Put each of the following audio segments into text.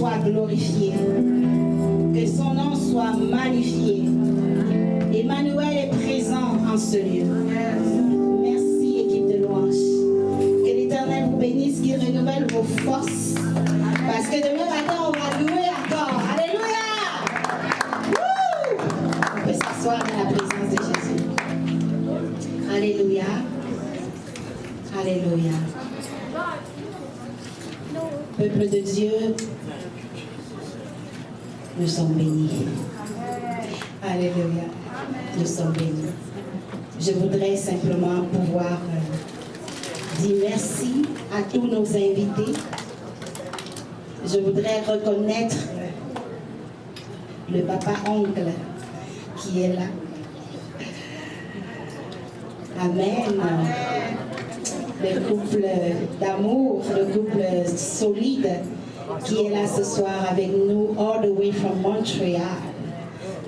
soit glorifié, que son nom soit magnifié. Emmanuel est présent en ce lieu. Merci, équipe de louange. Que l'Éternel vous bénisse, qu'il renouvelle vos forces. Parce que demain matin, on va louer encore. Alléluia! On peut s'asseoir dans la présence de Jésus. Alléluia. Alléluia. Peuple de Dieu, nous sommes bénis. Alléluia. Nous sommes bénis. Je voudrais simplement pouvoir dire merci à tous nos invités. Je voudrais reconnaître le papa-oncle qui est là. Amen. Le couple d'amour, le couple solide qui est là ce soir avec nous, all the way from Montreal.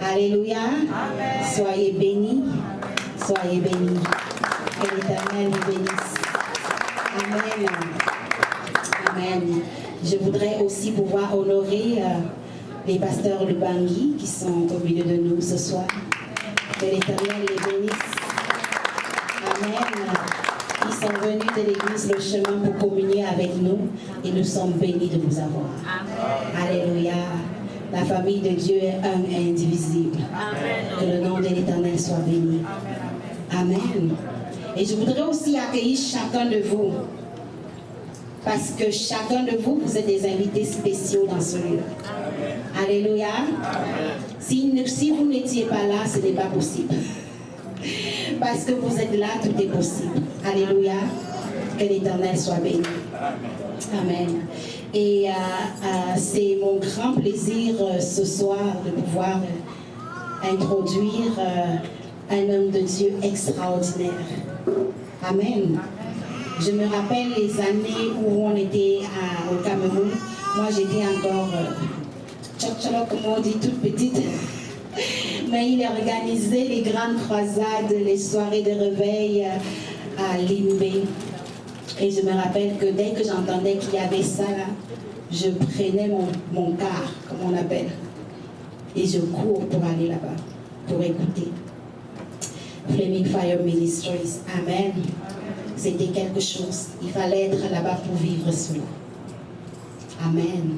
Alléluia. Soyez bénis. Soyez bénis. Que l'Éternel vous bénisse. Amen. Amen. Je voudrais aussi pouvoir honorer les pasteurs de Bangui qui sont au milieu de nous ce soir. Que l'Éternel les bénisse. Amen. Ils sont venus de l'église Le Chemin pour communier avec nous et nous sommes bénis de vous avoir. Amen. Alléluia. La famille de Dieu est un et indivisible. Amen. Que le nom de l'Éternel soit béni. Amen. Et je voudrais aussi accueillir chacun de vous. Parce que chacun de vous, vous êtes des invités spéciaux dans ce lieu. Amen. Alléluia. Amen. Si vous n'étiez pas là, ce n'est pas possible. Parce que vous êtes là, tout est possible. Alléluia. Que l'Éternel soit béni. Amen. Et c'est mon grand plaisir ce soir de pouvoir introduire un homme de Dieu extraordinaire. Amen. Je me rappelle les années où on était au Cameroun. Moi, j'étais encore, comme on dit, toute petite. Mais il organisait les grandes croisades, les soirées de réveil à Limbé. Et je me rappelle que dès que j'entendais qu'il y avait ça là, je prenais mon car, comme on appelle, et je cours pour aller là-bas, pour écouter. Flaming Fire Ministries. Amen. C'était quelque chose. Il fallait être là-bas pour vivre cela. Amen.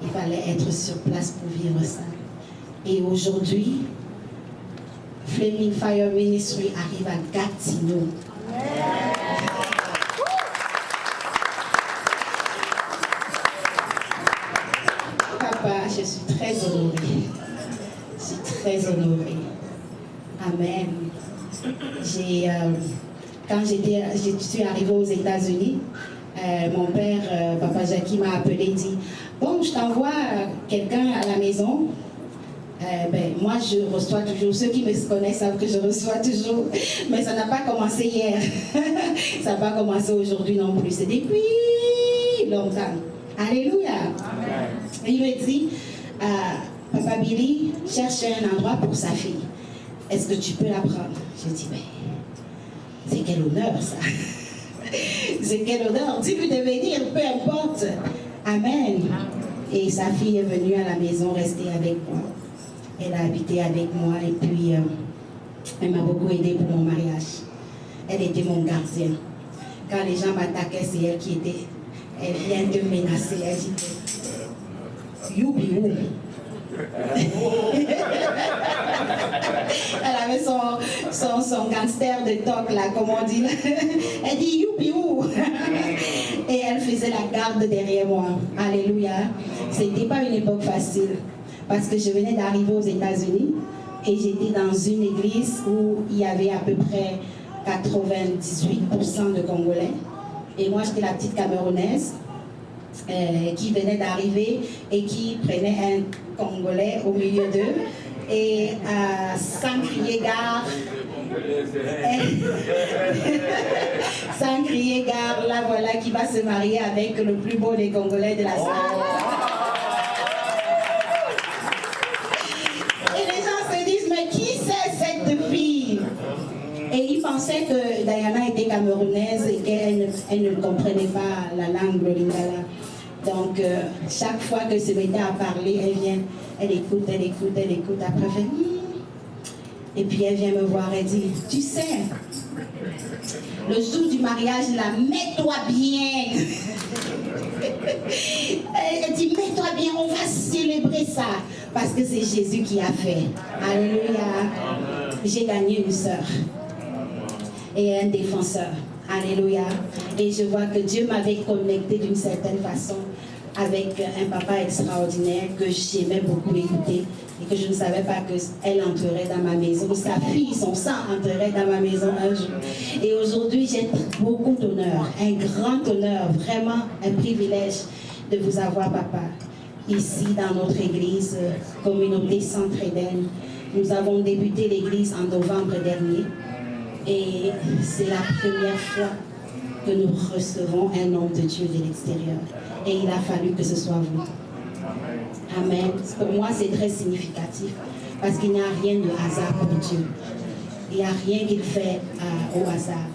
Il fallait être sur place pour vivre ça. Et aujourd'hui, Flaming Fire Ministry arrive à Gatineau. Papa, je suis très honorée. Je suis très honorée. Amen. Quand je suis arrivée aux États-Unis, mon père, Papa Jackie, m'a appelé et dit « Bon, je t'envoie quelqu'un à la maison. » Moi, je reçois toujours. Ceux qui me connaissent savent que je reçois toujours. Mais ça n'a pas commencé hier. Ça n'a pas commencé aujourd'hui non plus. C'est depuis longtemps. Alléluia. Amen. Il me dit, Papa Billy cherche un endroit pour sa fille. Est-ce que tu peux la prendre? Je dis, mais c'est quel honneur ça. C'est quel honneur. Tu peux devenir, peu importe. Amen. Et sa fille est venue à la maison rester avec moi. Elle a habité avec moi et puis elle m'a beaucoup aidé pour mon mariage. Elle était mon gardien. Quand les gens m'attaquaient, c'est elle qui était. Elle vient de menacer. Elle dit Youpi où? Elle avait son gangster de toc là, comme on dit. Elle dit Youpi où? Et elle faisait la garde derrière moi. Alléluia. C'était pas une époque facile. Parce que je venais d'arriver aux États-Unis et j'étais dans une église où il y avait à peu près 98% de Congolais. Et moi, j'étais la petite Camerounaise qui venait d'arriver et qui prenait un Congolais au milieu d'eux. Et sans crier gare, sans crier gare, là voilà qui va se marier avec le plus beau des Congolais de la salle. Et ils pensaient que Diana était camerounaise et qu'elle ne comprenait pas la langue lingala. Donc, Donc, chaque fois que se mettait à parler, elle vient, elle écoute. Après, elle fait Et puis, elle vient me voir, elle dit, tu sais, le jour du mariage, là, mets-toi bien. Elle dit, mets-toi bien, on va célébrer ça. Parce que c'est Jésus qui a fait. Alléluia. J'ai gagné une sœur et un défenseur. Alléluia. Et je vois que Dieu m'avait connecté d'une certaine façon avec un papa extraordinaire que j'aimais beaucoup écouter et que je ne savais pas qu'elle entrerait dans ma maison. Sa fille, son sang entrerait dans ma maison un jour. Et aujourd'hui, j'ai beaucoup d'honneur, un grand honneur, vraiment un privilège de vous avoir, papa, ici dans notre église, communauté Centre-Éden. Nous avons débuté l'église en novembre dernier et c'est la première fois que nous recevons un homme de Dieu de l'extérieur. Et il a fallu que ce soit vous. Amen. Pour moi, c'est très significatif parce qu'il n'y a rien de hasard pour Dieu. Il n'y a rien qu'il fait au hasard.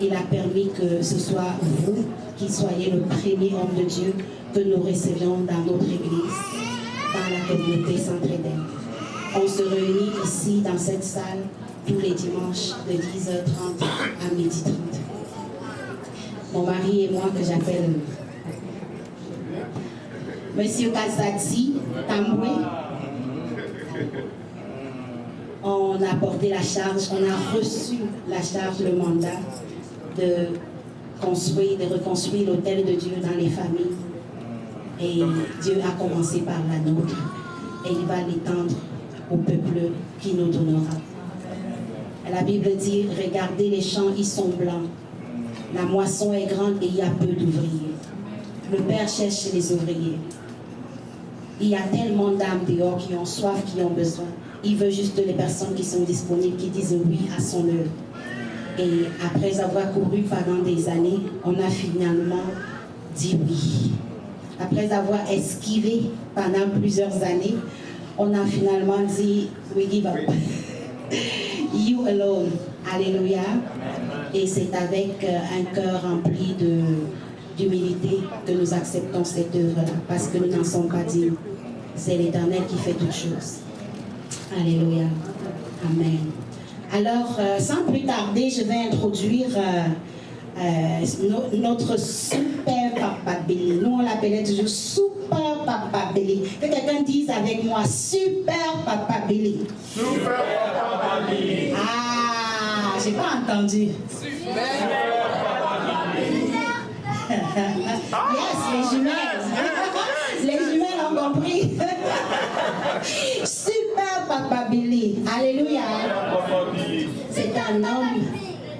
Il a permis que ce soit vous qui soyez le premier homme de Dieu que nous recevions dans notre église, dans la communauté Centre-Éden. On se réunit ici, dans cette salle, tous les dimanches de 10h30 à 12h30. Mon mari et moi, que j'appelle Monsieur Kazati Tamboué, on a porté la charge, on a reçu la charge, le mandat de reconstruire l'autel de Dieu dans les familles. Et Dieu a commencé par la nôtre et il va l'étendre au peuple qui nous donnera. La Bible dit, regardez les champs, ils sont blancs. La moisson est grande et il y a peu d'ouvriers. Le Père cherche les ouvriers. Il y a tellement d'âmes dehors qui ont soif, qui ont besoin. Il veut juste les personnes qui sont disponibles, qui disent oui à son œuvre. Et après avoir couru pendant des années, on a finalement dit oui. Après avoir esquivé pendant plusieurs années, on a finalement dit we give up. You alone. Alléluia. Et c'est avec un cœur rempli d'humilité que nous acceptons cette œuvre-là, parce que nous n'en sommes pas dignes. C'est l'Éternel qui fait toutes choses. Alléluia. Amen. Alors, sans plus tarder, je vais introduire notre super Papa Billy. Nous, on l'appelait toujours Super Papa Billy. Que quelqu'un dise avec moi, Super Papa Billy. Super Papa Billy. Ah, j'ai pas entendu. Super Papa Billy. Yes, les jumelles. Les jumelles ont compris. Super Papa Billy. Alléluia. C'est un homme.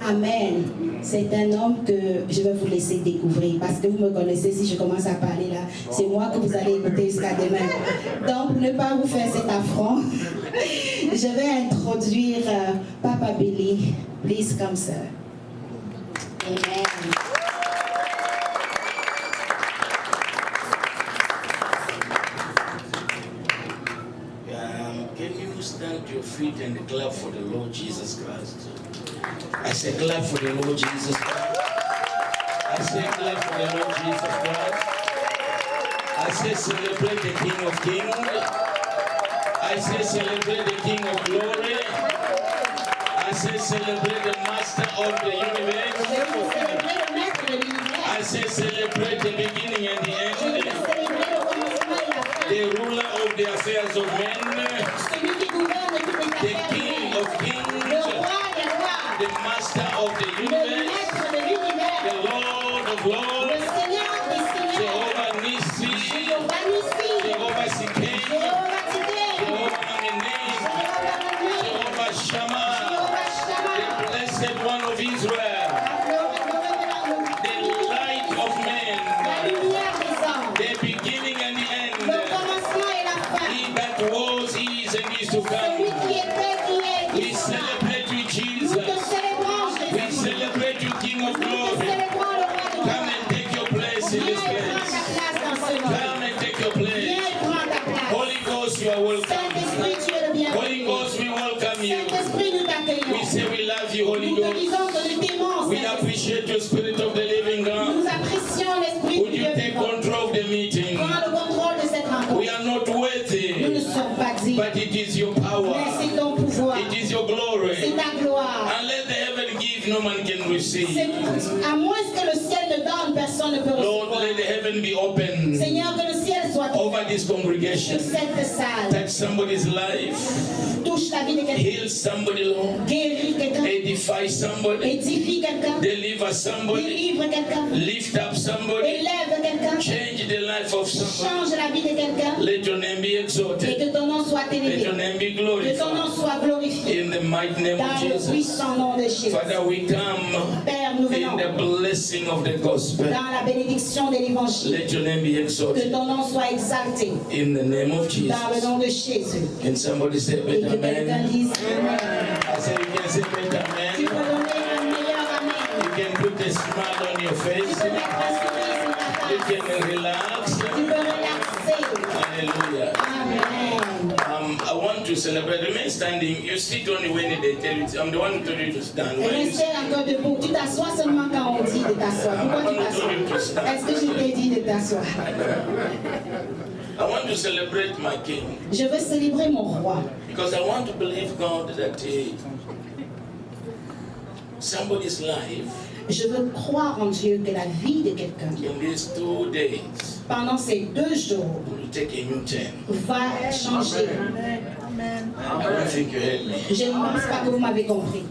Amen. C'est un homme que je vais vous laisser découvrir parce que vous me connaissez, si je commence à parler là, c'est moi que vous allez écouter jusqu'à demain. Donc, pour ne pas vous faire cet affront, je vais introduire Papa Billy. Please come, sir. Amen. Can you stand to your feet and clap for the Lord Jesus Christ? I say clap for the Lord Jesus Christ. I say clap for the Lord Jesus Christ. I say celebrate the King of Kings. I say celebrate the King of Glory. I say celebrate the Master of the universe. I say celebrate the beginning and the end. The ruler of the affairs of men. The King of Kings. The Master of the universe, the Lord of Lords, Jehovah Nissi, Jehovah Sikhen, Jehovah Amenim, Jehovah Shammah, the Blessed One of Israel, the Light of men, the beginning and the end, He that was, is, and is to come. We celebrate you, Jesus. We celebrate you, King of Glory. Come and take your place in this place. Come and take your place. Holy Ghost, you are welcome. Holy Ghost, we welcome you. We say we love you, Holy Ghost. We appreciate your Spirit of the living God. Would you take control of the meeting? We are not worthy. Nous ne sommes pas dignes. But it is your power. Mais c'est ton pouvoir. It is your glory. C'est ta gloire. Unless the heaven give, no man can receive. À moins que le ciel ne donne, personne ne peut Lord, recevoir. let the heaven be open Seigneur, que le ciel soit over this congregation. sur cette salle. Touch somebody's life. Touche la vie de quelqu'un. Heal somebody, Lord. Guéris quelqu'un. Edify somebody. Édifie quelqu'un. Deliver somebody. Délivre quelqu'un. Lift up somebody. Élève quelqu'un. Change the life of somebody. Change la vie de quelqu'un. Let your name be Et exalted. que ton nom soit Let élevé. your name be Que ton nom glorified. soit glorifié. In the mighty name of Dans le Jesus. puissant nom de Jésus. Father, we come Père, nous in venons the blessing of the gospel. dans la bénédiction de l'évangile. Let your name be Que exalted. ton nom soit exalté. In the name of Dans le Jesus. nom de Jésus. Can somebody say Et better que quelqu'un amen? dise Amen. I say you can say better Tu peux amen. donner un meilleur Amen. You can put a smile on your Tu face. peux mettre un sourire sur ta You face. can relax. Tu peux relaxer. Hallelujah. Amen. I want to celebrate. Remain standing. You sit only when they tell you. I'm the one who told you to stand. When you Restez encore debout. Tu t'assois seulement quand on dit de t'asseoir. Pourquoi tu t'assois? Est-ce que je t'ai dit de t'asseoir? I want to celebrate my King Je veux célébrer mon roi. because I want to believe God that somebody's life Je veux croire en Dieu que la vie de quelqu'un, in these 2 days pendant ces 2 jours, will take a new turn. va changer. I don't think you heard me. Je ne pense pas que vous m'avez compris.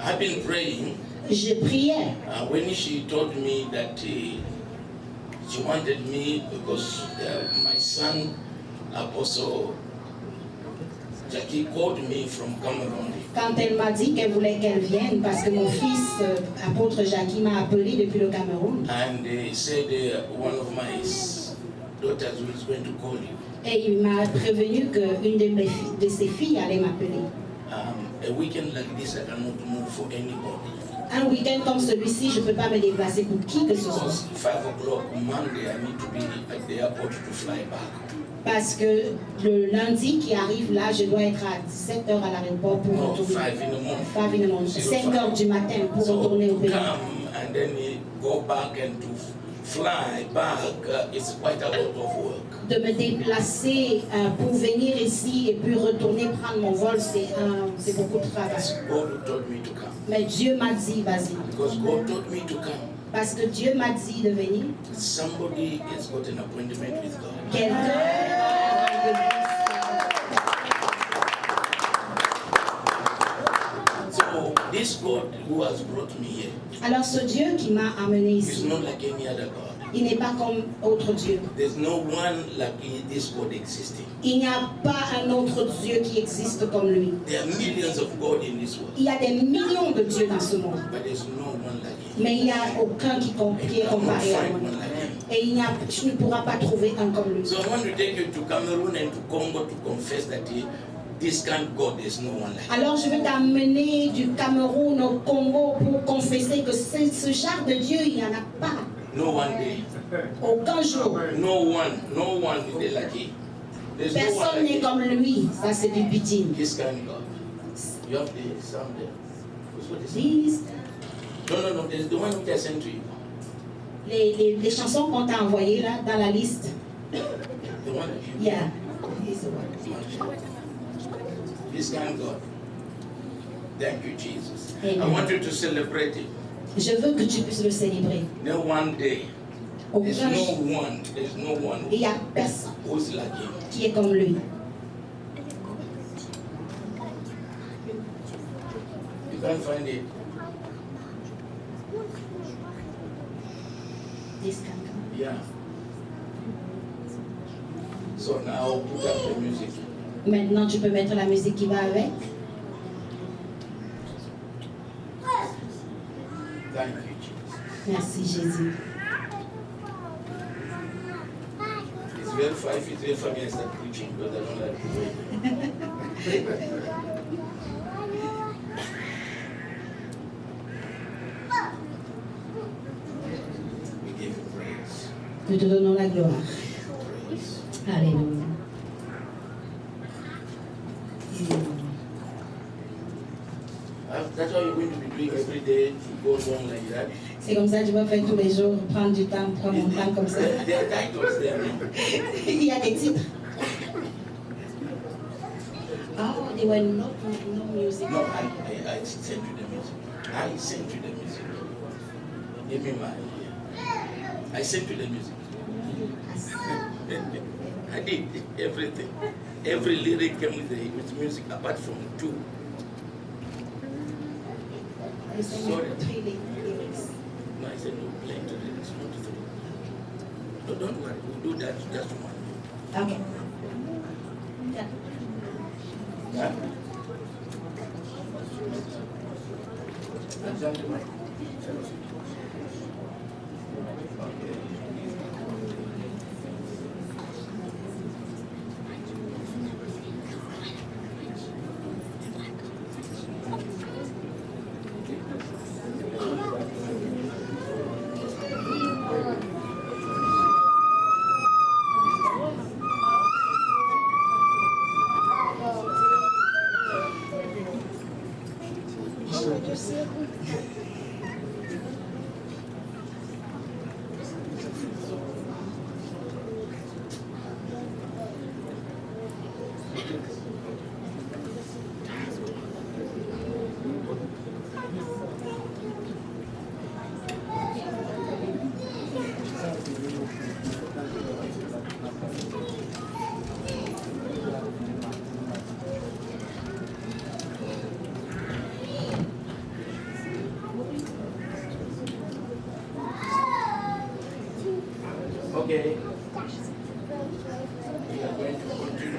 I've been praying. Je priais. When she told me that she wanted me because my son, Apostle Jackie, called me from Cameroon. Quand elle m'a dit qu'elle voulait qu'elle vienne, parce que mon fils, apôtre Jackie, m'a appelé depuis le Cameroun. And they said one of my daughters was going to call you. Et il m'a prévenu qu'une de ses filles allait m'appeler. A weekend like this, I cannot move for anybody. Un week-end comme celui-ci, je ne peux pas me déplacer pour qui que ce soit. Because 5 o'clock Monday, I need to be at the airport to fly back. Parce que le lundi qui arrive là, je dois être à 17h à l'aéroport pour No, retourner. 5 in the morning. 5 in the morning, 5h du matin pour retourner au So pays. come and then go back and to fly back, it's quite a lot of work. De me déplacer pour venir ici et puis retourner prendre mon vol, c'est beaucoup de travail. God who told me to come. Mais Dieu m'a dit, vas-y. Because God told me to come. Parce que Dieu m'a dit de venir. Somebody has got an appointment with God. Quelqu'un a un rendez-vous. So this God who has brought me here Alors ce Dieu qui m'a amené is ici, not like any other God. il n'est pas comme autre Dieu. There's no one like this God existing. Il n'y a pas un autre Dieu qui existe comme lui. There are millions of God in this world, Il y a des millions de dieux dans ce monde. but there's no one like Him. Mais il n'y a aucun qui est comparé à moi. Et tu ne pourras pas trouver un comme lui. So I want to take you to Cameroon and to Congo to confess that this kind of God is no one like Him. Alors je vais t'amener du Cameroun au Congo pour confesser que ce genre de Dieu, il n'y en a pas. No one day. Aucun jour. No one is like Him. There's no one Personne like n'est Him. comme lui. Ça c'est du bitin. This kind of God. You have the sound there. What is it? These- No. There's the one which I sent to you. Les chansons qu'on t'a envoyées là dans la liste. The one that you. Yeah. He's the one. This kind of God. Thank you, Jesus. Amen. I want you to celebrate it. Je veux que tu puisses le célébrer. No one day. There's Aucun no jour. one. There's no one Il n'y a personne who's like Him. qui est comme lui. You can't find it. This kind of- Yeah. So now put up the music. Maintenant, tu peux mettre la musique qui va avec. Thank you, Jesus. Merci Jésus. It's very fun. If it's very funny, I start preaching because I don't like to wait. We give you praise. Nous te donnons la gloire. Praise. Alléluia. I've That's why you're going to be doing every day to go along like that. C'est comme ça que je vais faire tous les jours, prendre du temps, prendre mon temps comme ça. There are titles there. Il y a des titres. Oh, there were no music. No, I sent you the music. I sent you the music. Give me mine. I sent you the music. I did everything. Every lyric came with music apart from 2. Sorry. 3 lyrics. No, I said no, playing 2 lyrics, not 3. No, don't worry, we'll do that just 1. Okay. Yeah. Huh? Okay. We are going to continue.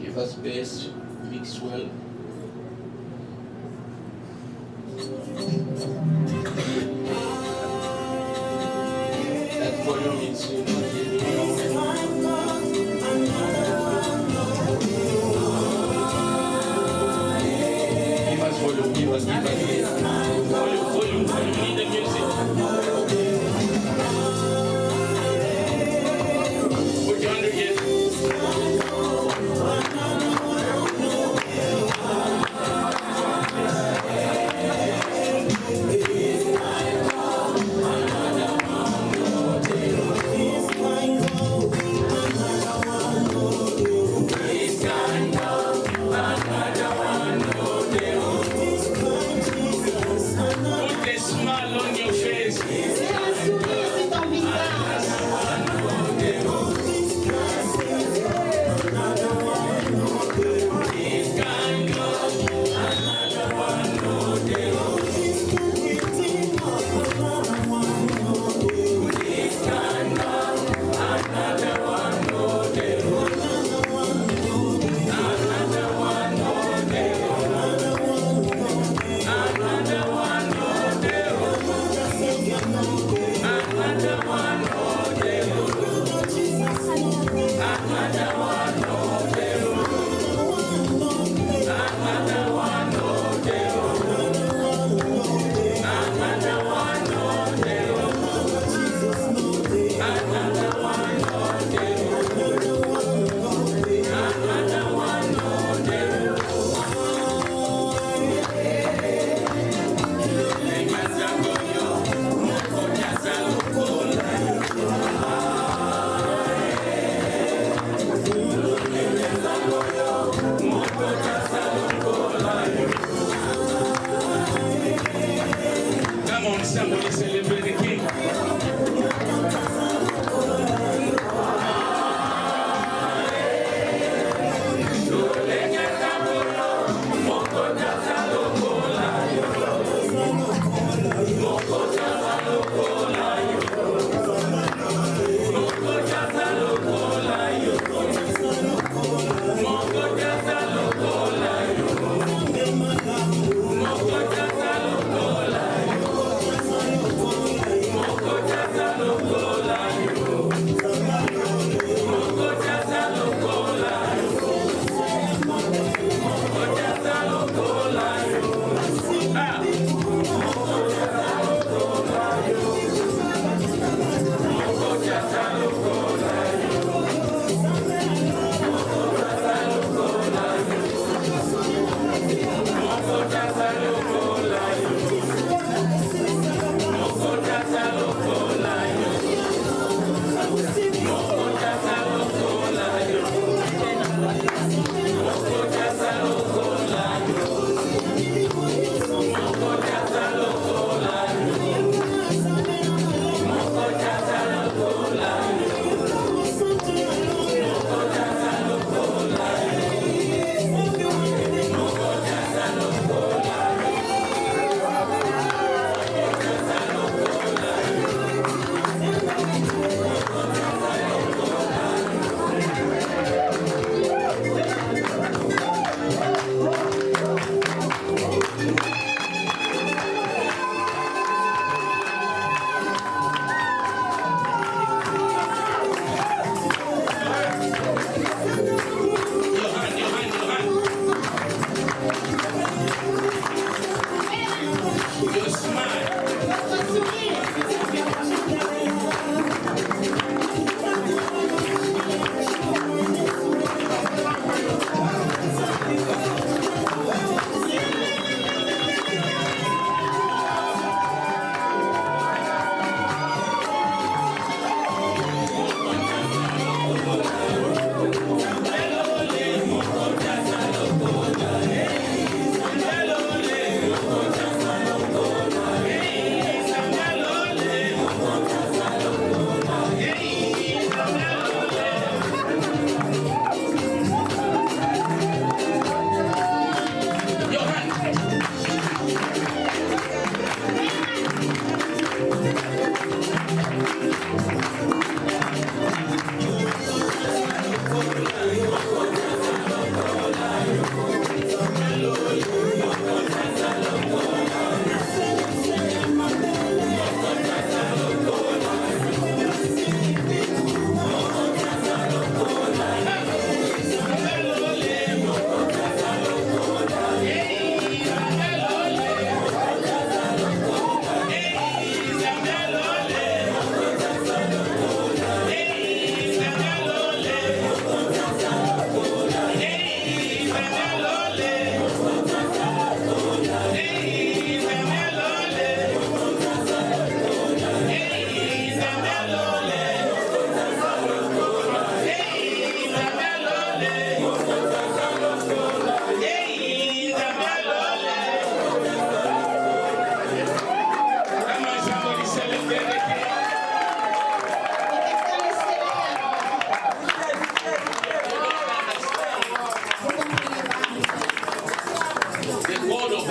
Give us space, mix well. That volume is Give us volume, give us volume, we need the music. Put your hand again.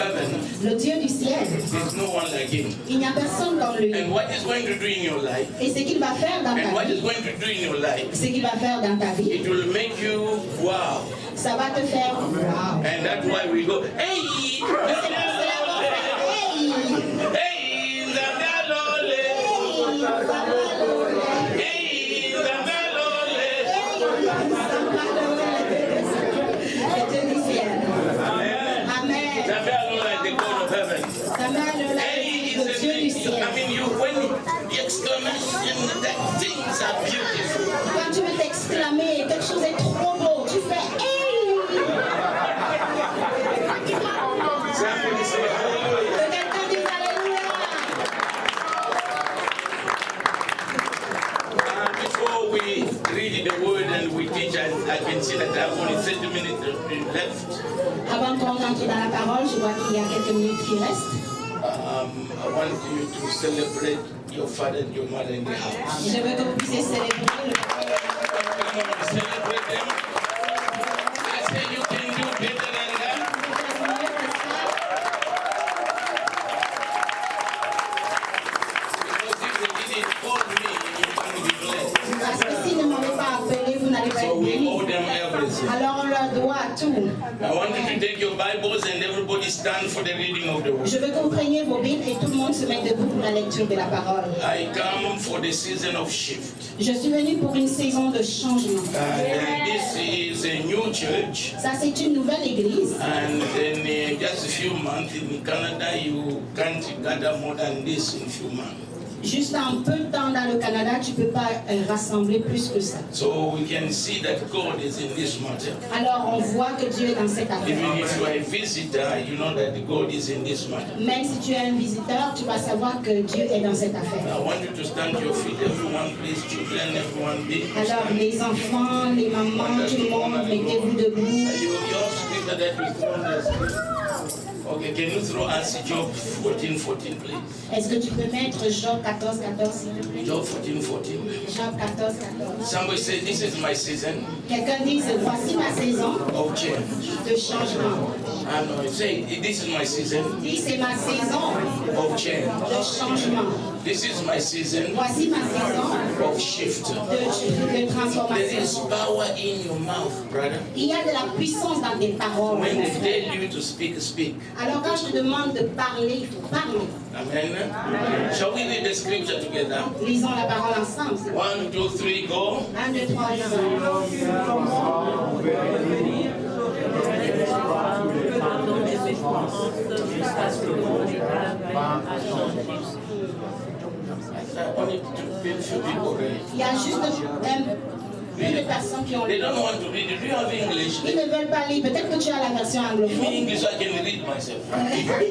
heaven, le Dieu du ciel, there's no one like him. il n'y a personne comme lui. And what he's going to do in your life, Et ce qu'il va faire dans and ta what vie, he's going to do in your life, ce qu'il va faire dans ta vie, it will make you wow. ça va te faire wow. And that's why we go, hey! Et c'est pour cela qu'on fait hey! Hey, Zagalole! Hey, Zagalole! Le Dieu du ciel. Amen. Amen. Zagalole is the God of heaven. Amen. Hey is Le Dieu du the ciel. I mean, you when the exclamation that things are beautiful. Quand tu veux t'exclamer, quelque chose est trop beau, tu fais hey! Somebody say hallelujah. Que quelqu'un dise alléluia. Before we read the word and we teach, I can see that I have only 30 minutes left. Avant qu'on entre dans la parole, je vois qu'il y a quelques minutes qui restent. I want you to celebrate your father and your mother in the house. Je veux que vous puissiez célébrer le Come on, celebrate them. I say you can do better than that. Because if they didn't call me, you wouldn't be blessed. Parce que s'ils ne m'avaient pas appelé, vous n'allez pas So être we bénis. owe them everything. Alors on leur doit tout. I want you to take your Bibles and everybody stand for the reading of the word. Je veux que vous preniez vos Bibles et tout le monde se mette debout pour la lecture de la parole. I come for the season of shift. Je suis venue pour une saison de changement. And this is a new church. Ça, c'est une nouvelle église. And in just a few months in Canada, you can't gather more than this in a few months. Juste un peu de temps dans le Canada, tu ne peux pas rassembler plus que ça. So we can see that God is in this matter. Alors on voit que Dieu est dans cette affaire. Even if you are a visitor, you know that God is in this matter. Même si tu es un visiteur, tu vas savoir que Dieu est dans cette affaire. I want you to stand to your feet, everyone, please, children, everyone, be. Alors les enfants, les mamans, tout le monde, mettez-vous debout. Your scripture that you throw this. Okay, can you throw us Job 14:14, please? Est-ce que tu peux mettre Job 14:14 s'il te plaît? Job 14:14. Job 14:14. Somebody say, this is my season Quelqu'un dit, voici ma saison of change. de changement. I know, say, this is my season Dis, c'est ma saison of change. de changement. This is my season Voici ma saison of shift. de There transformation. is power in your mouth, brother. Il y a de la puissance dans tes paroles. When mon they frère. tell you to speak, speak. Alors quand je te demande de parler, il faut parler. Amen. Shall we read the scripture together? Lisons la parole ensemble. 1, 2, 3, go. 1, 2, 3, lisons. I need to feel few people read. Il y a juste peu de personnes qui ont They lu. don't want to read it. Do you have English? Ils ne veulent pas lire. Peut-être que tu as la version Give me anglophone. English, I can read myself.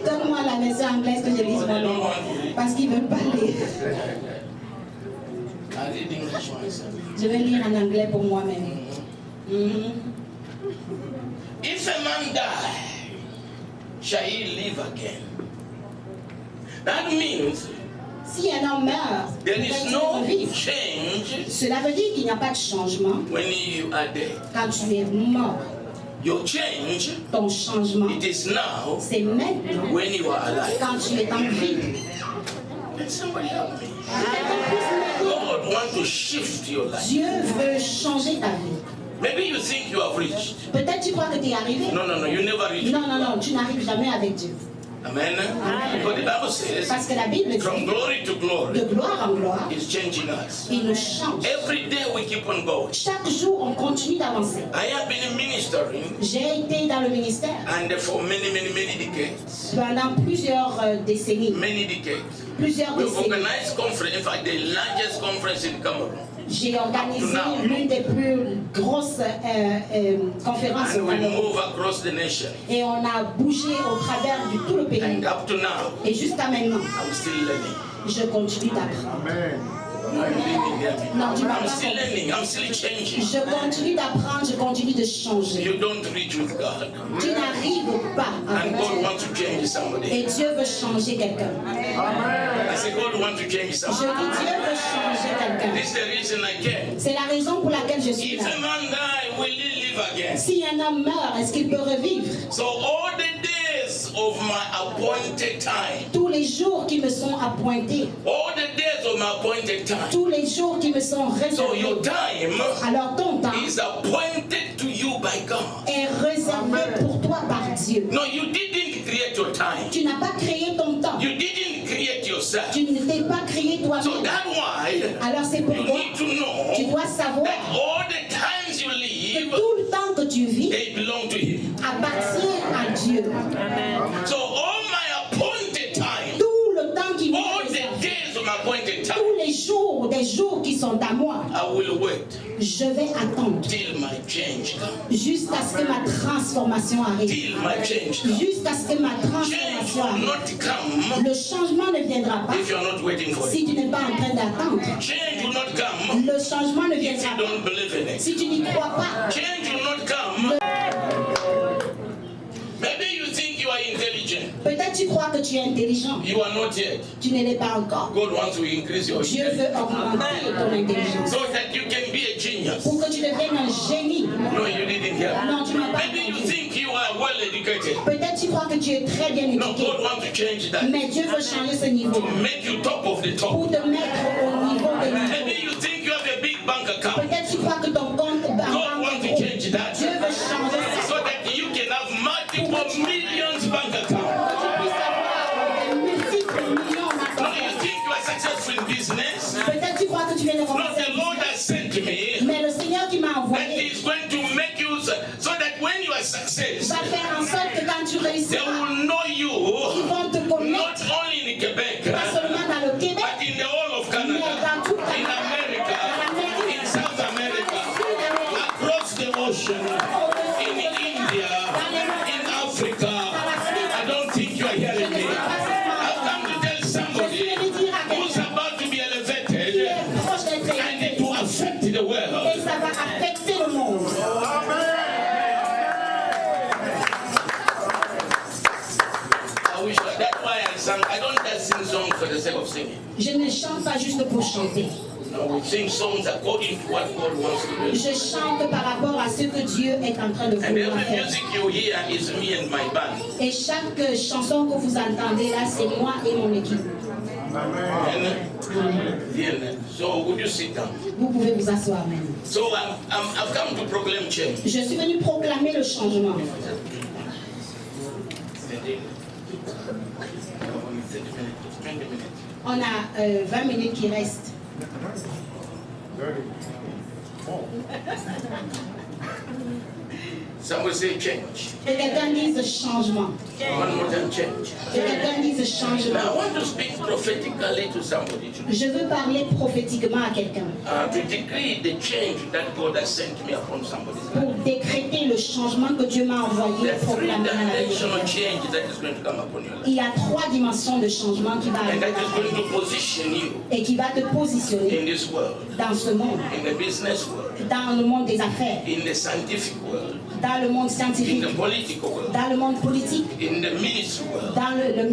Donne-moi la version anglaise que je lise moi-même. Parce qu'ils ne veulent pas lire. I read English myself. Je vais lire en anglais pour moi-même. Mhm. If a man die, shall he live again? That means Si un homme meurt, there is peut-il no revivre? change Cela veut dire qu'il n'y a pas de changement when you are dead. quand tu es mort. Your change, Ton changement, it is now c'est maintenant when you are alive. quand tu es en vie. Can somebody help me? Quelqu'un puisse m'aider. God wants to shift your life. Dieu veut changer ta vie. Maybe you think you have reached. Peut-être tu crois que tu es arrivé. No, you never reached. Non, non, non, tu n'arrives jamais avec Dieu. Amen. Because the Bible says, Parce que la Bible from dit, glory to glory, de gloire en gloire, is changing us. il nous change. Every day we keep on going. Chaque jour, on continue d'avancer. I have been ministering J'ai été dans le ministère and for many decades. pendant plusieurs décennies. Many decades. Plusieurs We've décennies. organized conference, in fact, the largest conference in Cameroon. J'ai organisé l'une des plus grosses conférences au And we Cameroun. move across the nation. Et on a bougé au travers de tout le pays. And up to now, Et jusqu'à maintenant, I'm still learning. je continue d'apprendre. Non, tu m'as I'm pas still compris. learning. I'm still changing. Je continue d'apprendre, je continue de changer. You don't reach with God. Tu n'arrives pas avec And God Dieu. wants to change somebody. Et Dieu veut changer quelqu'un. I say God wants to change Je somebody. dis Dieu veut changer quelqu'un. This is the reason I came. C'est la raison pour laquelle je suis If là. a man die, will he live again? Si un homme meurt, est-ce qu'il peut revivre? So all the days of my appointed time. Tous les jours qui me sont appointés. All the days of my appointed time. Tous les jours qui me sont So réservés. your time Alors ton temps is appointed to you by God. est réservé pour toi par Dieu. No, you didn't create your time. Tu n'as pas créé ton temps. You didn't create yourself. Tu ne t'es pas créé So toi-même. that's why Alors c'est you pourquoi need to know tu dois savoir that all the times you que live, tout le temps que tu vis they belong to Him. appartient à Dieu. So all my appointed time, Tout le temps qui m'est all the réservé, days of my appointed time, tous les jours, des jours qui sont à moi, I will wait je vais attendre till my change comes. jusqu'à ce que ma transformation arrive. Till my change comes. Jusqu'à ce que ma Change transformation will arrive. not come Le changement ne viendra pas if you are not waiting for it. si tu n'es pas en train d'attendre. Change will not come Le changement ne if viendra you pas don't believe in it. si tu n'y crois pas. Change will not come. Maybe you think you are intelligent. Peut-être tu crois que tu es intelligent. You are not yet. Tu ne l'es pas encore. God wants to increase your Dieu intelligence veut augmenter ton intelligence so that you can be a genius. pour que tu deviennes un génie. No, you didn't hear. Non, tu n'as pas Maybe you entendu. think you are well educated. Peut-être tu crois que tu es très bien No, éduqué. God wants to change that. Mais Dieu veut changer ce niveau To make you top of the top. pour te mettre au niveau des niveaux. Maybe you think you have a big bank account. Peut-être tu crois que ton compte God bancaire wants to est gros. change that Dieu veut changer ça. so that you can have multiple millions bank account. Que tu puisses avoir des multiples millions No, maintenant. you think you are successful in business. Peut-être tu crois que tu viens de No, commencer. the Lord has sent me Mais le Seigneur qui m'a that envoyé is going to make you so that when you are success, va faire en sorte que quand tu they réussiras, will know ils you vont te not connaître, only in Quebec, pas seulement dans le Québec, but in the whole of mais Canada, dans tout in Canada, America, en Amérique, in South America, across the ocean, in India, in Africa. I don't think you are hearing me. I've come to tell somebody who's about to be qui elevated est proche d'être and élevé. it will affect the world. Et ça va affecter le monde. I wish that's why I sang. I don't just sing songs for the sake of singing. Je ne chante pas juste pour chanter. No, we sing songs according to what God wants to do. Je chante par rapport à ce que Dieu est en train de And vouloir every faire. music you hear is me and my band. Et chaque chanson que vous entendez là, c'est moi et mon équipe. And so would you sit down? Vous pouvez vous asseoir maintenant. So I've come to proclaim change. Je suis venue proclamer le changement. 20 minutes. On a 20 minutes qui restent. Somebody say change. Que quelqu'un dise changement. One more time, change. Que quelqu'un dise Now I changement. want to speak prophetically to somebody today. Je veux parler prophétiquement à quelqu'un To decree the change that God has sent me upon somebody's life. pour décréter le changement que Dieu m'a envoyé The proclamer dans la vie de three-dimensional quelqu'un. change that is going to come upon your life. Il y a 3 dimensions de changement qui va And arriver that is going to position you et qui va te positionner in this world, dans ce monde, in the business world, dans le monde des affaires, in the scientific world, dans le monde in scientifique, the political world, dans le monde politique, in the ministry world. dans le Three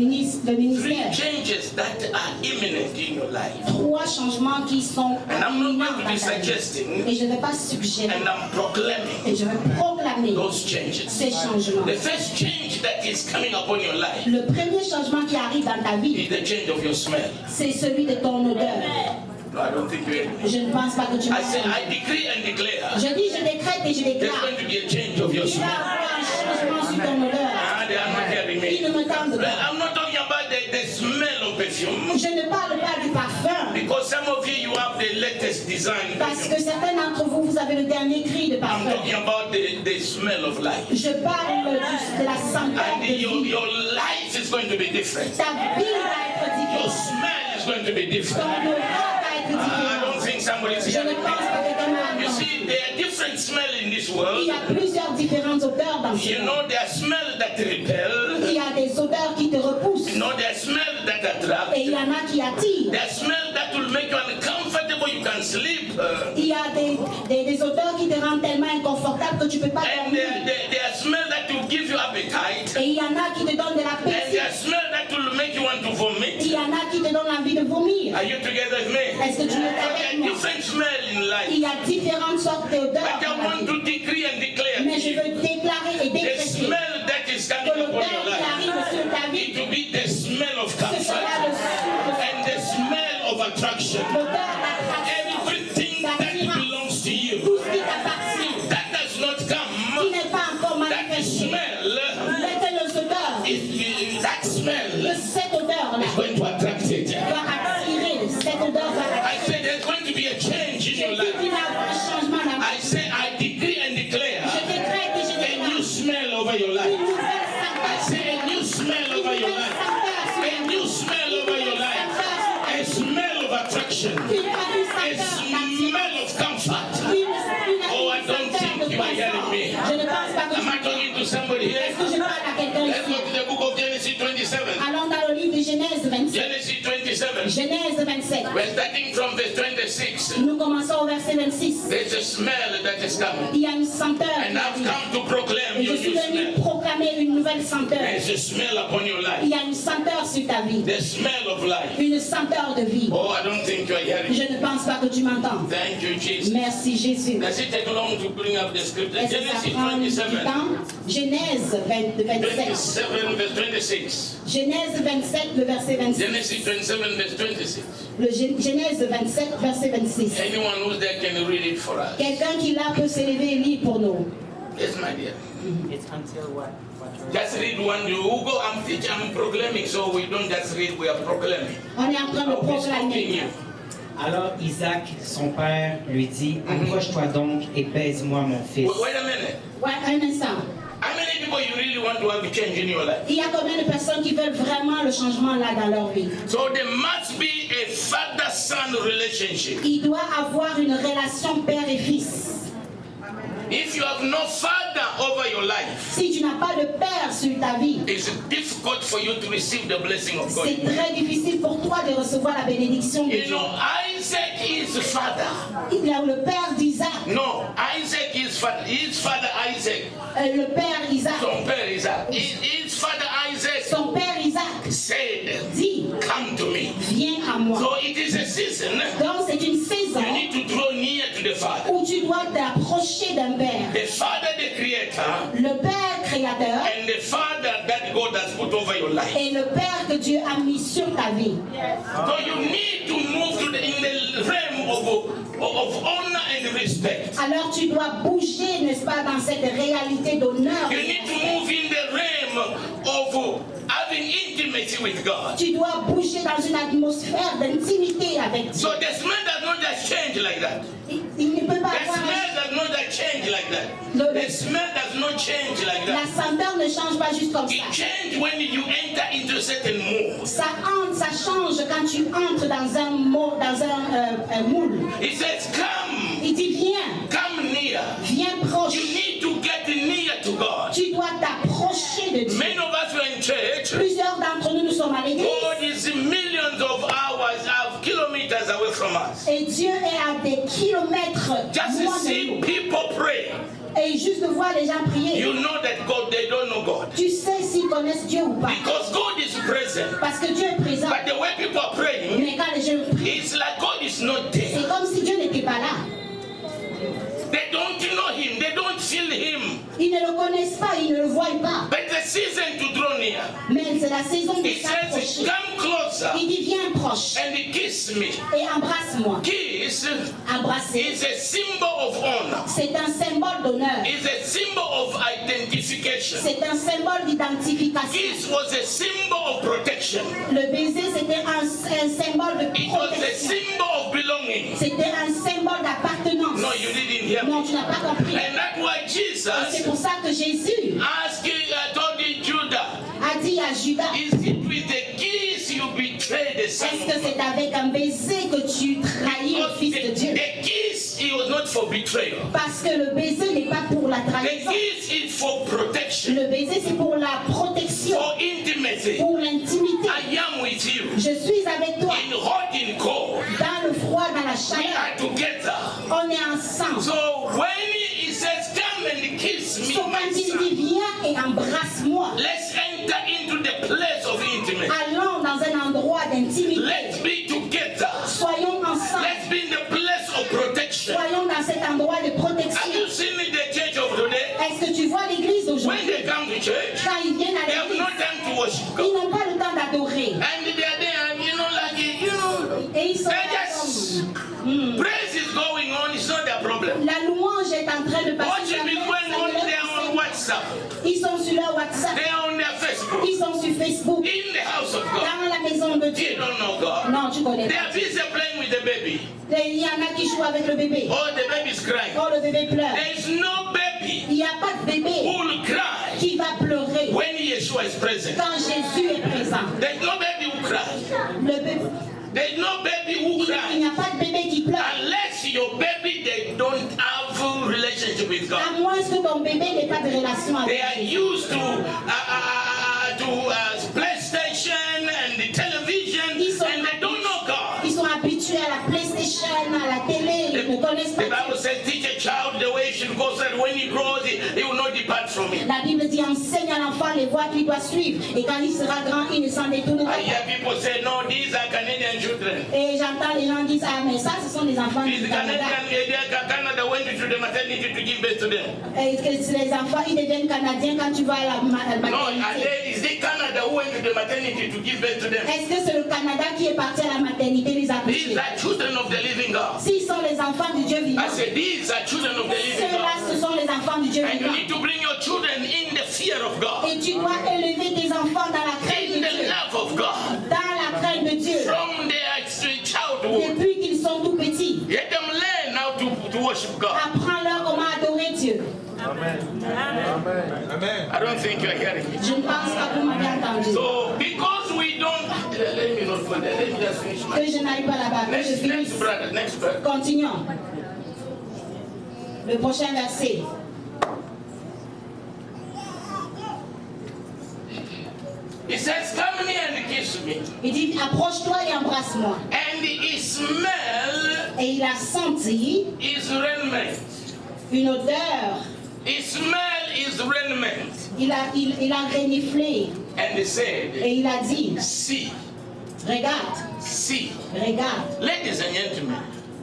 ministère. changes that are imminent in your life. 3 changements qui sont And I'm not imminents going to dans be ta vie. suggesting, Et je ne vais pas suggérer, and I'm proclaiming et je vais proclamer those changes. ces changements. The first change that is coming upon your life Le premier changement qui arrive dans ta vie, is the change of your smell. c'est celui de ton odeur. No, I don't think you heard me. Je ne pense pas que tu I say, m'entends. I decree and declare Je dis, je décrète et je there's déclare. going to be a change of your Il va y smell. avoir un changement sur ton odeur. They are not hearing Ils ne me. m'entendent Well, pas. I'm not talking about the smell of perfume. Je ne parle pas du parfum. Because some of you have the latest design Parce que perfume. certains d'entre vous, vous avez le dernier cri de I'm parfum. talking about the smell of life. Je parle de la senteur And de vie. your life is going to be different. Ta vie va être Your différente. smell is going to be Ton different. odeur va être I différente. don't think somebody's Je ne hearing pense pas me. que quelqu'un m'a You entendu. see, there are different smells in this Il world. y a plusieurs différentes odeurs dans ce You monde. know, there are smells that repel. Il y a des odeurs qui te repoussent. You know, there are smells that attract. Et il y en a qui attirent. There are smells that will make you uncomfortable. You can sleep. Il y a des odeurs qui te rendent tellement inconfortable que tu ne peux pas And dormir. there are smells that will give you appetite. Et il y en a qui te donnent de And there l'appétit. are smells that will make you want to vomit. Il y en a qui te donnent l'envie de vomir. Are you together with me? Est-ce que tu me There fais avec are moi? different smells in Il life. y a différentes sortes d'odeurs. But I dans la want vie. to decree and declare Mais to je you veux déclarer et the décréter smell that is que coming upon l'odeur your qui life. arrive sur attraction. L'odeur d'attraction. Everything that belongs to you. Tout ce qui t'appartient. That does not Qui come. n'est pas encore That manifesté. smell. Mais que l'odeur. That smell Cette odeur-là is going to attract it. va attirer. Cette odeur va I attirer. say there's going to be a change in Je your dis life. qu'il va y avoir un changement dans ma I vie. say I decree and declare Je décrète et je a new déclare smell over your une life. nouvelle I saveur. say a new smell over your life. A new smell over your life. A smell of attraction. A smell of comfort. Oh, I don't think you are hearing me. Je ne pense pas que Am I talking to somebody here? est-ce que je parle à quelqu'un Let's go ici? to the book of Genesis 27. Allons dans le livre de Genèse 27. Genesis 27. Genèse 27. We're starting from verse 26. Nous commençons au verset 26. There's a smell that is coming. Il y a une senteur qui And I've arrive. come to proclaim Et your je suis new venu smell. proclamer une nouvelle senteur. There's a smell upon your Il life. y a une senteur sur ta vie. The smell of life. Une senteur de vie. Oh, I don't think you are hearing. Je ne pense pas que tu m'entends. Thank you, Jesus. Merci Jésus. Does it take long to bring up the scripture? Est-ce que ça Genesis prend du 27. temps? Genèse 27. 27 verse 26. Genèse 27, le verset 26. Genesis 27 verse 26. Le Genèse 27, verset 26. Anyone who's there can read it for us. Quelqu'un qui là peut s'élever et lire pour nous. Yes, my dear. It's until what? Just read one. You go. I'm teaching. I'm proclaiming. So we don't just read. We are proclaiming. On est en train de I'll be proclamer. speaking you. Alors Isaac, son père, lui dit, approche-toi donc et baise-moi mon fils. Wait a minute. Ouais, un instant. How many people you really want to have a change in your life? Il y a combien de personnes qui veulent vraiment le changement là dans leur vie? So there must be a father-son relationship. Il doit avoir une relation père et fils. If you have no father over your life, Si tu n'as pas de père sur ta vie, it's difficult for you to receive the blessing of God. c'est très difficile pour toi de recevoir la bénédiction de You Dieu. know, Isaac is father. Il y a le père d'Isaac, No, Isaac is father. His father Isaac. le père Isaac, Son père Isaac. His father Isaac son père Isaac said, dit, come to me. viens à moi. So it is a season. Donc c'est une saison You need to draw near to the father. où tu dois t'approcher d'un père. The father, the creator, Le père créateur and the father that God has put over your life. et le père que Dieu a mis sur ta vie. So you need to move to in the realm of honor and respect. Alors tu dois bouger, n'est-ce pas, dans cette réalité d'honneur. You need to move in the realm of having intimacy with God. Tu dois bouger dans une atmosphère d'intimité avec Dieu. So the smell does not just change like that. Il ne peut pas The avoir smell does not just change like that. The smell does not change like la that. senteur ne change pas juste comme It ça. changes when you enter into a certain mood. Ça change quand tu entres dans un moule. He says, come, Il dit viens, come near. viens proche. You need to get near to God. Tu dois t'approcher de Dieu. Many of us are in church. Plusieurs d'entre nous sommes à l'église. God is millions of hours, of kilometers away from us. Et Dieu est à des kilomètres Just to loin de see nous. people pray, Et juste de voir les gens prier, you know that God, they don't know God. tu sais s'ils connaissent Dieu ou pas. Because God is present. Parce que Dieu est présent. But the way people are praying, Mais quand les gens prient, it's like God is not there. c'est comme si Dieu n'était pas là. They don't know Him. They don't feel Him. Ils ne le connaissent pas, ils ne le voient pas. But the season to draw near. Mais c'est la saison de He says, s'approcher. come closer Il dit viens proche and kiss me. et embrasse-moi. Kiss Embrasser, is a symbol of honor. c'est un symbole d'honneur. It's a symbol of identification. C'est un symbole d'identification. Kiss was a symbol of protection. Le baiser, c'était un symbole de It was a protection. symbol of belonging. C'était un symbole d'appartenance. No, you didn't hear Non, me. tu n'as pas compris. And that's why Et c'est Jesus pour ça que Jésus told Judah, a dit à Judas, is it with the kiss you betray the Son est-ce of que God? c'est avec un baiser que tu trahis le Because Fils de Dieu? the kiss it was not for betrayal. Parce que le baiser n'est pas pour la The trahison. kiss is for protection, Le baiser, c'est pour la protection, for intimacy. pour l'intimité. I am with you. Je suis avec toi In hot, in cold, dans le froid, dans la we chaleur. are together. On est ensemble. So when he says, come and kiss me, So my quand il son, dit viens et embrasse-moi, let's enter into the place of intimacy. allons dans un endroit d'intimité. Let's be together. Soyons ensemble. Let's be in the place of protection. Soyons dans cet endroit de Have protection. you seen the church of today? Est-ce que tu vois l'église When d'aujourd'hui? they come to church, Quand ils viennent à they have l'église, no time to worship ils God. n'ont pas le temps d'adorer. And they are there, and you know, like, Et ils sont they're là just WhatsApp. Ils sont sur leur WhatsApp. They are on their Facebook. Ils sont sur Facebook. In the house of God. Dans la maison de You Dieu. don't know God. Non, tu connais They pas. are busy playing with the baby. Il y en a qui jouent avec le bébé. Oh, the baby is crying. Oh, le bébé pleure. There is no baby Il n'y a pas de bébé who will cry qui va pleurer when Yeshua is present. quand Jésus est présent. There's no baby who cries. Le bébé, There's no baby who il cries. n'y a pas de bébé qui pleure. Unless your baby, they don't have full relationship with God. À moins que ton bébé n'ait pas de relation They avec are Jésus. used to PlayStation and the television, and they don't know God. Ils sont habitués à la PlayStation, à la télé, ils ne connaissent The pas. Bible says, teach a child the way he should go, so that when he grows, he will not depart from it. La Bible dit enseigne à l'enfant les voies qu'il doit suivre et quand il sera grand, il ne s'en détournera I hear pas. people say, no, these are Canadian children. Et j'entends les gens dire ah mais ça ce sont des enfants These du Canada. Canada went to the maternity to give birth to them. Et que les enfants ils deviennent canadiens quand tu vas à la No, maternité. is it Canada who went to the maternity to give birth to them? Est-ce que c'est le Canada qui est parti à la maternité les These accoucher? are children of the living God. S'ils sont les enfants du Dieu vivant, I said, these are children of the living ceux-là God. ce sont les enfants du Dieu And you vivant. need to bring your children in the fear of God, Et tu dois élever tes enfants dans la crainte in de the Dieu. love of God, Dans la crainte de Dieu. from their childhood. Depuis qu'ils sont tout petits. Let them learn how to worship God. Apprends-leur comment adorer Dieu. I don't think you are hearing me. Je ne pense pas que vous m'avez entendu. So, because we don't, let me not go there. Let me just finish my. Que je n'aille pas là-bas. Que je Next finisse. brother, next brother. Continuons. Le prochain verset. He says, come near and kiss me. Il dit, approche-toi et embrasse-moi. And he smell Et il a senti his raiment. une odeur. He smell his raiment. Il a reniflé. And he said, Et il a dit, see, regarde, see. regarde. Ladies and gentlemen,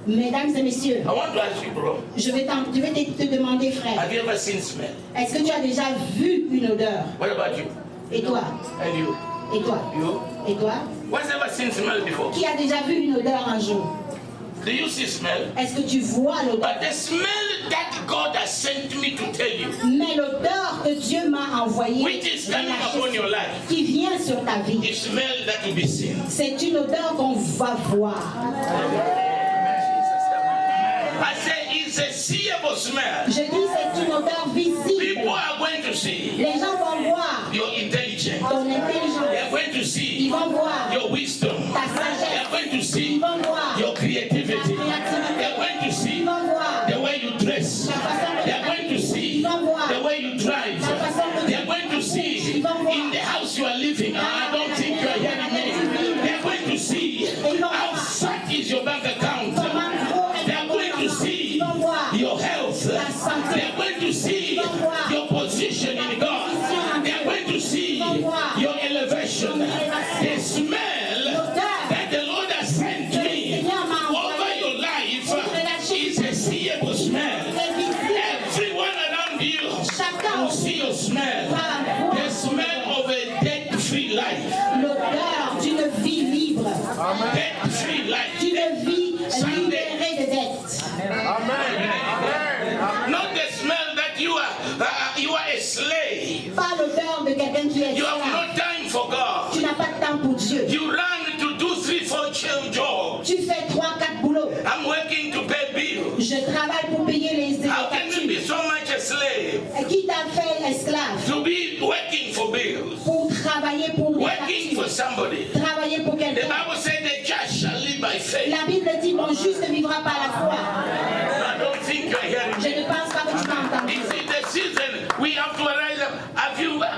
Mesdames et messieurs, I want to ask you, bro, je vais te demander, frère, have you ever seen smell? est-ce que tu as déjà vu une odeur? What about you? Et toi? And you? Et toi? You? Et toi? What's ever seen smell before? Qui a déjà vu une odeur un jour? Do you see smell? Est-ce que tu vois l'odeur? But the smell that God has sent me to tell you, Mais l'odeur que Dieu m'a envoyée, which is coming upon your life, qui vient sur ta vie, is smell that will be seen. c'est une odeur qu'on va voir. I say it's a seeable smell. Je dis c'est une odeur visible. People are going to see Les gens vont voir your intelligence. ton They are intelligence. going to Ils see vont voir your wisdom. ta They are sagesse. going to Ils see vont voir your ta creativity. They créativité. are going to Ils see vont voir the way you dress. la façon de They are going to see Ils vont voir the way you drive. la façon de They are going to see in the house you are living. I don't think you are hearing me. They are going to see how fat is your bank account. They are going to see your health. They are going to see your position in God. They are going to see your elevation. The smell that the Lord has sent me over your life is a seeable smell. Everyone around you will see your smell. The smell of a debt-free life. l'odeur d'une vie libre, Debt-free life. d'une vie libérée de dettes. Not the smell that you are a slave. Pas l'odeur de quelqu'un qui est You have esclave. no time for God. Tu n'as pas de temps pour Dieu. You run to do 3-4 jobs. Tu fais 3-4 boulots. I'm working to pay bills. Je travaille pour payer les How can you be factures. so much a slave? Qui t'a fait esclave? To be working for bills, Pour travailler pour les working for factures. somebody. Travailler pour The quelqu'un. Bible said the just shall live by faith. La Bible dit mon juste vivra par la foi. I don't think you're hearing Je me. ne pense pas que tu m'as entendu. It's in the season we have to arise up.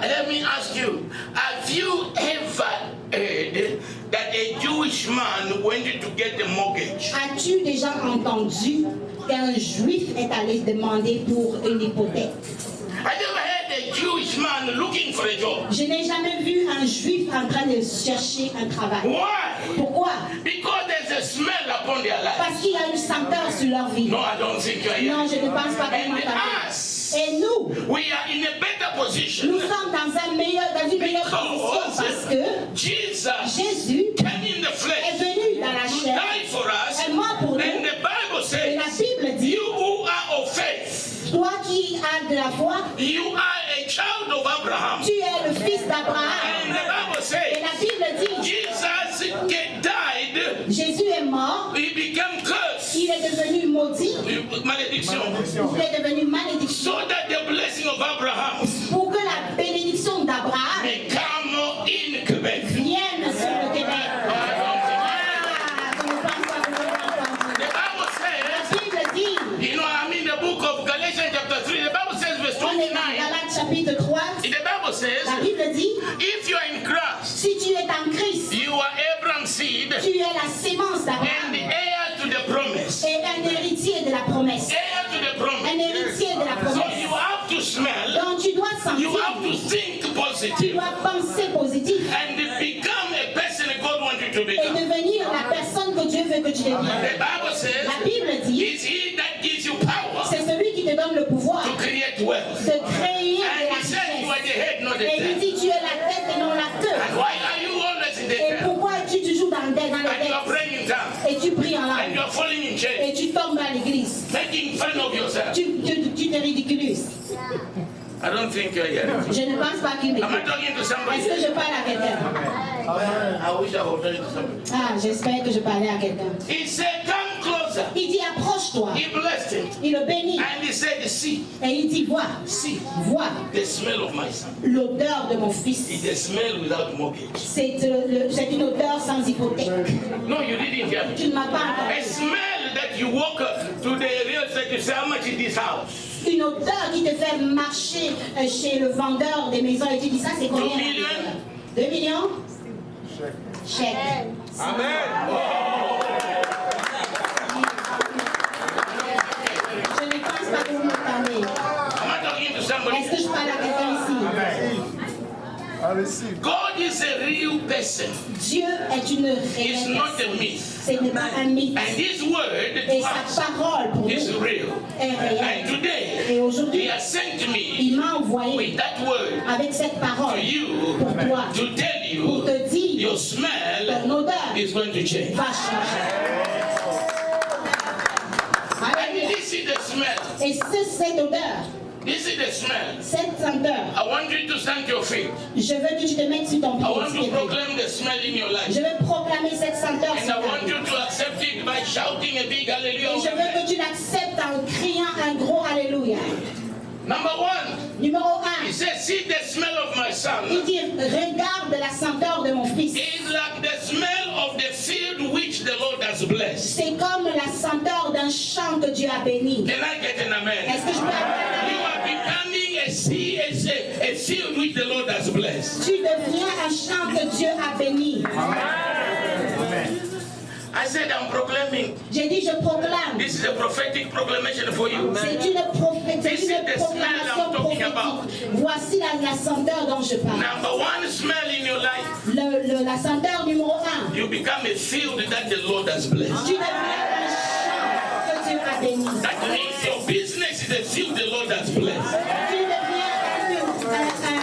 Let me ask you, have you ever heard that a Jewish man went to get a mortgage? As-tu déjà entendu qu'un juif est allé demander pour une hypothèque? I never heard a Jewish man looking for a job. Je n'ai jamais vu un juif en train de chercher un travail. Why? Pourquoi? Because there's a smell upon their life. Parce qu'il y a une senteur sur leur vie. No, I don't think you're Non, hearing je ne pense pas que vous And m'entendez. us, Et nous, we are in a better position nous sommes dans une meilleure position parce que Jesus Jésus came in the est flesh venu dans la to chair die for us. et mort pour nous. And the Bible Et la says, Bible dit, you who are of faith, toi qui as de la foi, you are a Abraham. Tu es le fils And d'Abraham. the Bible Et says, la Bible dit, Jesus died, Jésus est mort, he became cursed. il est devenu maudit, Malédiction. il est devenu malédiction, So that the blessing of Abraham pour que la bénédiction d'Abraham may come in Quebec. vienne sur le Québec. The Bible says, you know, I'm in the book of Galatians chapter 3. The Bible says, verse On est 29. dans Galates chapitre 3. The Bible says, La Bible dit, if you are in Christ, si tu es en Christ, you are Abraham's seed tu es la sémence and d'Abraham the heir to the promise. et un héritier de la promesse. Heir to the Un promise. héritier de la So promesse. you have to smell, Donc tu dois you sentir, have to think tu positive, dois penser positif and become a person God wants you to et become. devenir la personne que Dieu veut que tu deviennes. The Bible says, La Bible dit, it's He that gives you power c'est celui qui te donne le pouvoir to create wealth. de créer de And la He said you are the richesse. head, not the Et il tail. dit, tu es la tête et non la queue. And why are you always in the Et tail? pourquoi es-tu toujours dans les And you are têtes praying in tongues. et tu pries en And langue you are falling in shame, et tu tombes dans l'église? making fun of yourself. Tu te ridiculises. I don't think you're here. Je ne pense pas qu'il Am I m'écoute. talking to somebody? Est-ce que je parle à quelqu'un? I wish I was talking to somebody. Ah, j'espère que je parlais à quelqu'un. He said, come closer. Il dit, approche-toi. He blessed him. Il le bénit. And he said, see, Et il dit, vois, vois the smell of my son. l'odeur de mon fils. It's the smell without mortgage. C'est une odeur sans hypothèque. No, you didn't hear me. Tu ne m'as pas A entendu. smell that you walk to the real estate, you say, how much is this house? Une odeur qui te fait marcher chez le vendeur des maisons et tu dis, ça c'est combien? 2 millions? 2 millions? Chèque. Je ne pense pas que vous m'entendez. Am I talking to somebody? Est-ce que je parle à quelqu'un ici? God is a real person. Dieu est une He's réelle not a personne. myth. Ce n'est pas un mythe. And His word Et to sa us parole pour is nous real. est And réelle. today, Et He aujourd'hui, has sent me il m'a envoyé with that word avec cette parole to you pour toi, to tell pour you te dire your ton smell odeur is going to change. va changer. And Alléluia. this is the smell. Et cette odeur, This is the smell. cette senteur, I want you to stand your feet. je veux que tu te mettes sur ton I want pied. to proclaim the smell in your life. Je veux proclamer cette senteur And sur I ta want vie. you to accept it by shouting a big hallelujah. Et je veux que tu l'acceptes en criant un gros Alléluia. Number one, Numéro he 1, says, see the smell of my il son. dit, regarde la senteur de mon fils. It's like the smell of the field which the Lord has blessed. C'est comme la senteur d'un champ que Dieu a béni. Can I get an amen? Est-ce que je peux avoir un You amen? are becoming a field which the Lord has blessed. Tu deviens un champ que Dieu a béni. I said I'm proclaiming. J'ai dit, je proclame. This is a prophetic proclamation for you. C'est une This is the smell I'm talking proclamation about. prophétique. Voici la senteur dont je parle. Number one smell in your life, La senteur numéro 1. you become a field that the Lord has blessed. Tu deviens un champ que Dieu a béni. That means your business is a field the Lord has blessed. Tu deviens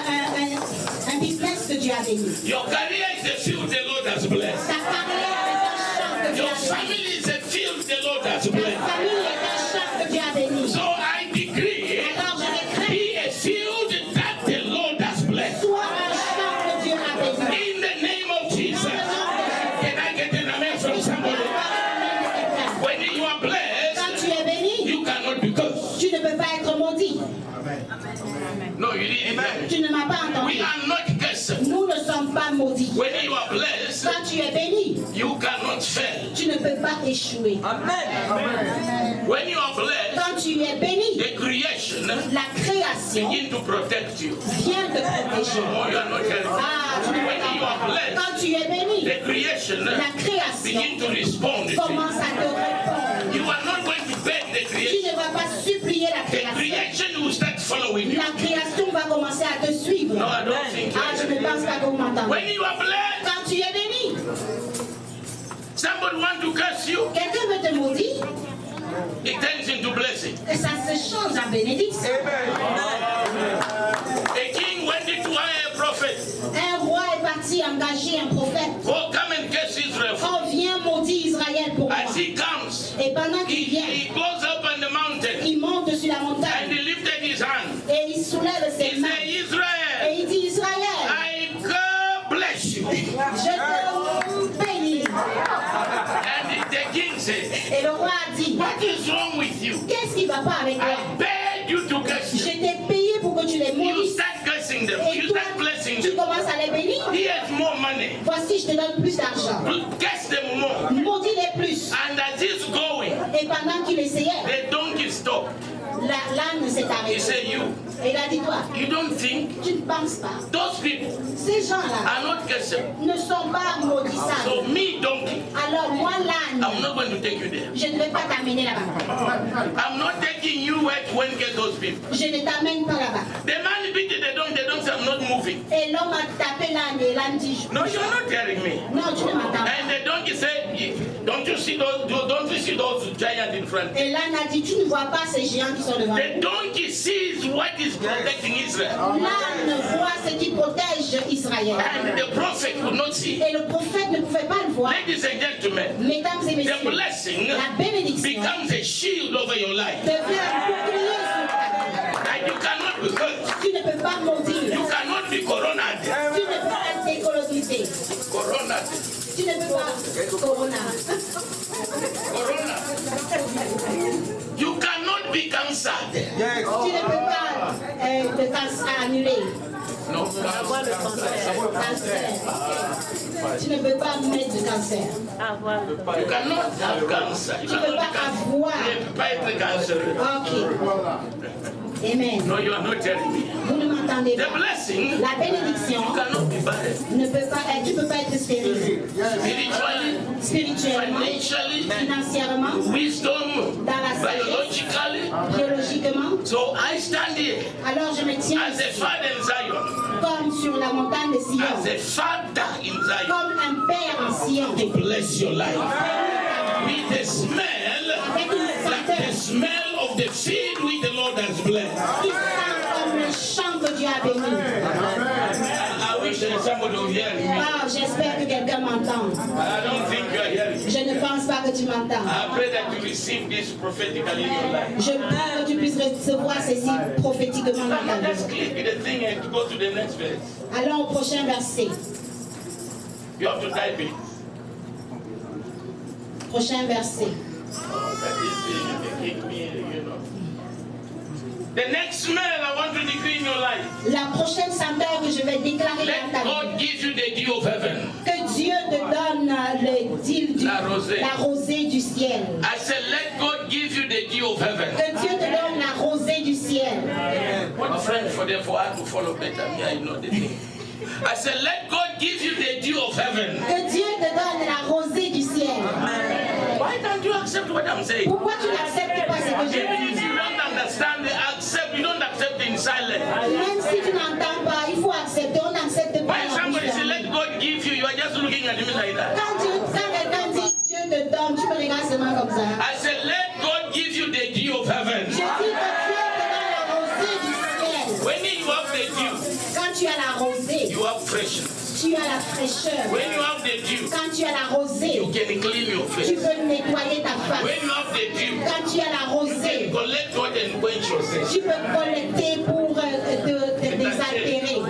un business que Dieu a béni. Your career is a field the Lord has blessed. Ta carrière est un champ que Dieu Your a béni. family is a field the Lord has Ta blessed. famille est un champ que Dieu a béni. So I decree, Alors je décrète, be a field that the Lord has blessed. sois un champ que Dieu a béni. In the name of Jesus. Can I get an amen from somebody? When you are blessed, Quand tu es béni, you cannot be cursed. tu ne peux pas être maudit. No, you didn't hear me. Tu ne m'as pas We entendu. are not cursed. Nous ne sommes pas maudits. When you are blessed, Quand tu es béni, you cannot fail. tu ne peux pas échouer. When you are blessed, Quand tu es béni, the creation la création begin to protect you. vient te protéger. Oh, you are not hearing me. Ah, tu ne When peux you pas. are blessed, Quand tu es béni, the creation la création begin to respond to you. commence à te répondre. You are not going to beg the Tu creation. ne vas pas supplier la The création. creation will start following you. La création va commencer à te suivre. No, I don't think Ah, je ne so. pense pas que vous m'entendez. When you are blessed, Quand tu es béni, somebody want to curse you, quelqu'un veut te maudire, it turns into blessing. et ça se change en bénédiction. A king went to hire a prophet. Un roi est parti engager un prophète. Oh, come and curse Israel. Oh, viens maudire Israël pour moi. As he comes, Et pendant qu'il vient, he goes up on the mountain il monte sur la and montagne he lifted his hand. et il soulève ses He mains said, et Israel, il sois pas avec toi. I paid you to curse Je them. t'ai payé pour que tu les You maudisses. start cursing them. Et You toi, start blessing tu them. commences à les bénir. Here's more money. Voici, je te donne plus d'argent. Curse them more. Maudis-les plus. And as he's going, Et pendant qu'il essayait, the donkey stopped. l'âne s'est He arrêté. said, you Et il a dit, toi, don't think tu ne penses pas. those people Ces gens-là are not cursing. ne sont pas maudissables. So me, donkey, Alors moi, l'âne, I'm not going to take you there. je ne vais pas t'amener là-bas. I'm not taking you where to get those people. Je ne t'amène pas là-bas. The man beat the donkey say, I'm not moving. Et l'homme a tapé l'âne et l'âne dit, No, you're not hearing me. non, tu ne m'entends pas. And the donkey said, don't you see those giants in front? Et l'âne a dit, tu ne vois pas ces géants qui sont devant The nous. donkey sees what is protecting Israel. L'âne voit ce qui protège Israël. And the prophet could not see. Et le prophète ne pouvait pas le voir. Ladies and gentlemen, Mesdames et the messieurs, blessing la bénédiction becomes a shield over your life. devient un bouclier sur ta vie. And you cannot be hurt. Tu ne peux pas maudire. You cannot be corona. Tu ne peux pas être décolonisé. Corona. Tu ne peux pas. Corona. Corona. You cannot be cancer. Tu ne peux pas le cancer annulé. No. Cancer. Tu ne peux pas mettre de cancer. You cannot have cancer. You Tu ne peux cannot pas be avoir. cancer. Ok. Amen. No, you are not telling me. Vous ne m'entendez The pas. blessing, La bénédiction you cannot be barren. ne peut pas être, tu ne peux pas être stérile. Spiritually, Spirituellement, financially, financièrement, wisdom, dans la sagesse, biologically. biologiquement. So I stand here Alors je me tiens as a father in Zion, comme sur la montagne de as Sion, a father in Zion, comme un père en Sion. to bless your life with the smell, like the smell of the field which the Lord has blessed. Qui sent comme le champ que Dieu a béni. I wish there was somebody who hear me. Ah, j'espère que quelqu'un m'entend. I don't think you are hearing me. Je ne pense pas que tu m'entends. I pray that you receive this prophetically in your life. Je prie que tu puisses recevoir ceci prophétiquement dans ta Let's vie. click the thing and go to the next verse. Allons au prochain verset. You have to type it. Prochain verset. Oh, that is you kick me, you know. The next smell I want to decree in your life. La prochaine senteur que je vais déclarer dans Let ta vie. God give you the dew of heaven. Que Dieu te donne le deal La rosée. la rosée du ciel. I said, let God give you the dew of heaven. Que Dieu te donne la rosée du ciel. What French for them for her to follow better? Me, I know the thing. I said, let God give you the dew of heaven. Que Dieu te donne la rosée du ciel. Why don't you accept what I'm saying? Pourquoi tu n'acceptes pas ce que je Even dis? if you don't understand, accept. You don't accept in silence. Même si tu n'entends pas, il faut accepter. On n'accepte pas. When somebody say, let God give you, you are just looking at me like that. Quand quelqu'un dit Dieu te donne, tu me regardes seulement comme ça. I said, let God give you the dew of heaven. Je dis que Dieu te donne la rosée du ciel. When you have the dew, Quand tu as la rosée, you have freshness. tu as la fraîcheur. When you have the dew, Quand tu as la rosée, you can clean your tu face. peux nettoyer ta face. When you have the dew, Quand tu as la you rosée, collect what and quench yourself. tu peux collecter pour te désaltérer.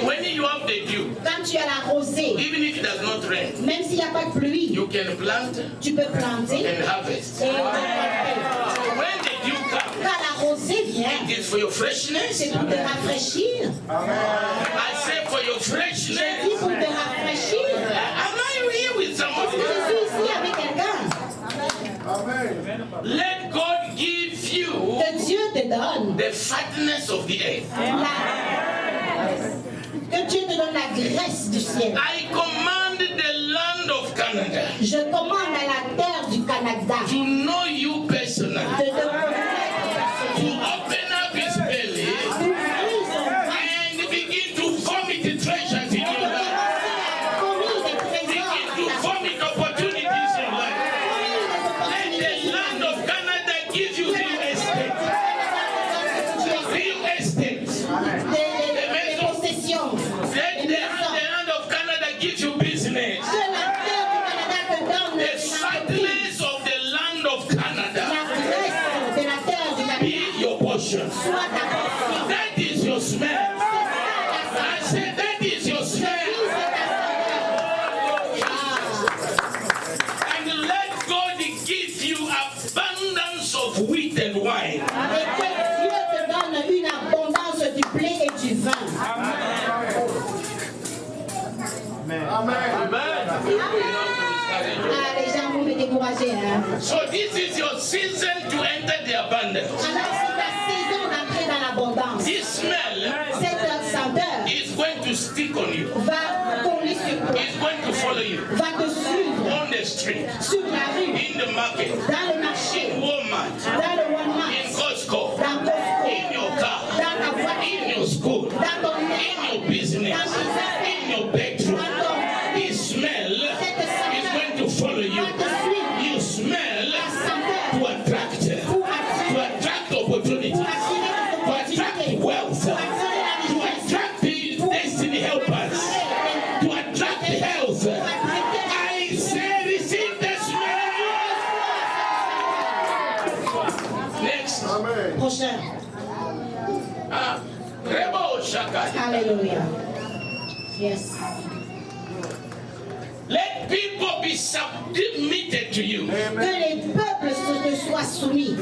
When you have the dew, Quand tu as la rosée, even if it does not rain, même s'il n'y a pas de pluie, you can plant tu peux planter and harvest. et récolter. So when the dew comes, Quand la rosée vient, it is for your freshness. c'est pour te rafraîchir. I say for your Je freshness. dis pour te rafraîchir. Am I here with somebody? Je suis ici avec quelqu'un. Let God give you Que Dieu te donne the fatness of the earth. que Dieu te donne la graisse du ciel. I command the land of Canada Je commande à la terre du Canada to know you personally, de te connaître to personnellement, open up his belly d'ouvrir son ventre, and begin to vomit the treasures in et de your life. commencer à commettre des trésors Begin dans to ta vie. vomit opportunities in life. Let the Commettre land of Canada give you real estate. Real estate. des possessions. Let the land of Canada give you business. Que la terre du Canada te donne The des entreprises. fatness of the land of Canada Ah, les gens vont me décourager. Hein. So this is your season to enter the abundance. Alors, c'est ta saison d'entrer dans l'abondance. This smell Cette senteur is going to stick on you. va coller sur toi, It's going to follow you va te suivre on the street, sur la rue, in the market, dans le marché, in Walmart, dans le in Walmart, Costco, dans Costco, in your car, dans ta in voiture, your school, dans ton in maison, your business, in your bedroom. dans ton This smell is going to follow you. va te suivre. You smell La senteur to attract pour attirer, opportunity, pour attirer les to attract opportunités, wealth, pour attirer la to richesse, attract the destiny helpers, to attract health. I say receive the smell. Next. prochain. Rebo Shaka. Alléluia. Yes. Let people be submitted to you. Que les peuples te soient soumis.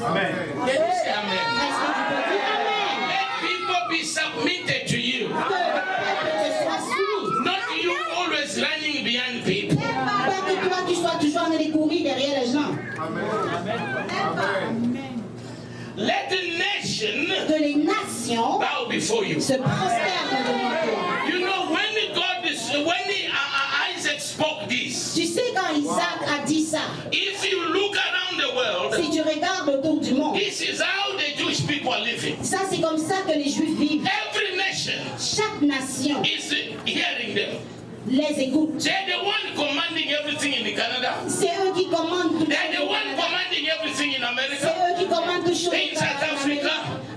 Amen. Can you say amen? Est-ce que tu peux dire Amen? Let people be submitted to you. Que le peuple te soit soumis. Not you always running behind people. Pas que toi tu sois toujours en train de courir derrière les gens. Let the nation Que les nations bow before you. se prosternent devant toi. You know Isaac spoke this. Tu sais quand Isaac a dit ça, If you look around the world, si tu regardes autour du monde, this is how the Jewish people are living. ça c'est comme ça que les Juifs vivent. Every nation Chaque nation is hearing them. les écoute. They're the one commanding everything in Canada. C'est eux qui commandent tout. They're the one commanding everything in C'est America. eux qui commandent tout chose. In South Africa,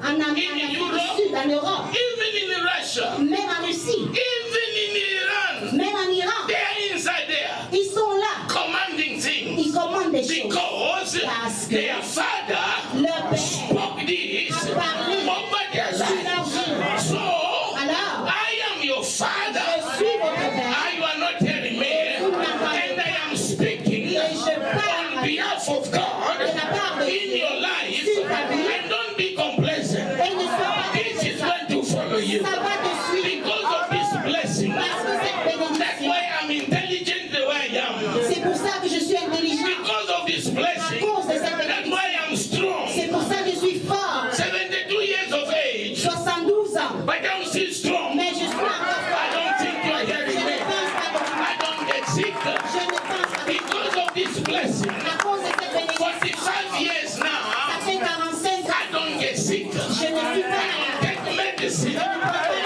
En Amérique du Sud, en Europe, Even in Russia, même en Russie, even in Iran, même en Iran, they are inside there ils sont là. commanding things. Ils commandent des choses. Because Parce que their father leur père spoke this a parlé over their sur leur life. vie. So, Alors, I am your father. je suis votre père. You are not telling me. And I am speaking on behalf of God in your life. And don't be complacent. Et ne sois pas This is going to follow you. ça va te suivre. Because of this blessing. Parce que cette That's bénédiction, why I'm intelligent the way I am. c'est pour ça que je suis intelligent. Because of this À blessing. cause de cette That's bénédiction. why I'm strong. C'est pour ça que je suis fort. 72 years of age. 72 ans. But I'm still strong. Mais je suis encore I fort. don't think you are Je hearing ne me. pense pas que I don't get sick. je ne pense pas Because of this blessing. à cause de cette bénédiction. 45 years Ça now. fait 45 ans. I don't get sick. Je ne suis pas malade. Take medicine.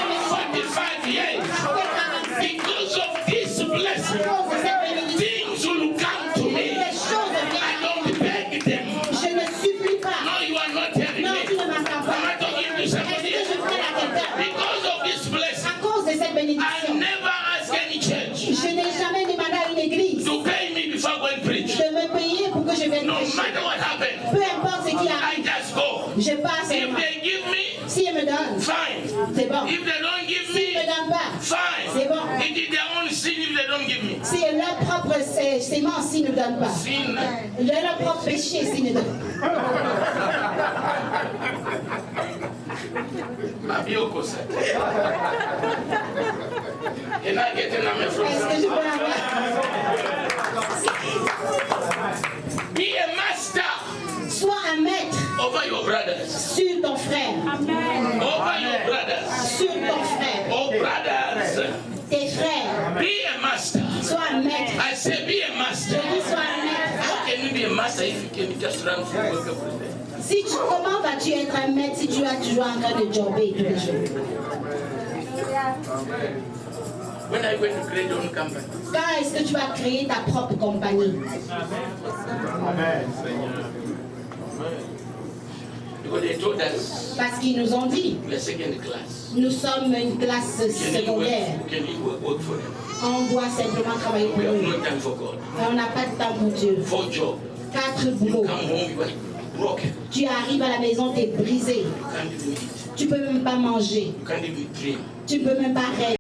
45 years. Ça fait 45 ans. Because of this blessing. À cause de cette bénédiction. Things will come to me. Les choses I viennent. don't beg them. Je ne supplie pas. No, you are not telling Non, tu me. ne m'entends Am I pas. talking to Est-ce somebody? que je parle à quelqu'un? Because of this blessing. À cause de cette I bénédiction, never ask any church je n'ai jamais demandé à une église to pay me before I go and preach. de me payer pour que je vienne No prêcher. matter what happens, Peu importe ce qui I arrive, just go. je passe If seulement. they give me, Si ils me donnent, fine. c'est bon. If they don't give S'ils ne me me, donnent pas, fine. c'est bon. It is their own sin if they don't give me. C'est leur propre sément s'ils ne me donnent pas. Sin. Leur propre péché s'ils ne donnent pas. Mabioko said. Can I get an amen from Est-ce que je you? peux avoir? Be a master Sois un maître over your brothers. sur ton frère. Over your brothers. Sur ton frère. Oh, brothers. Tes frères. Be a master. Sois un maître. I say be a Je master. dis sois un maître. How can you be a master if you can just run for work every day? Comment vas-tu être un maître si tu es toujours en train de jobber tous les jours? When are you going to create your own company? Quand est-ce que tu vas créer ta propre compagnie? Because they told us Parce qu'ils nous ont dit, we're second class. nous sommes une classe secondaire. Can you work for them? On doit simplement travailler pour We have eux. no time for God. Et on n'a pas de temps pour Dieu. 4 jobs. 4 boulots. Come home, you are broken. Tu arrives à la maison, tu es brisé. You can't even eat. Tu peux même pas manger. You can't even dream. Tu peux même pas rêver.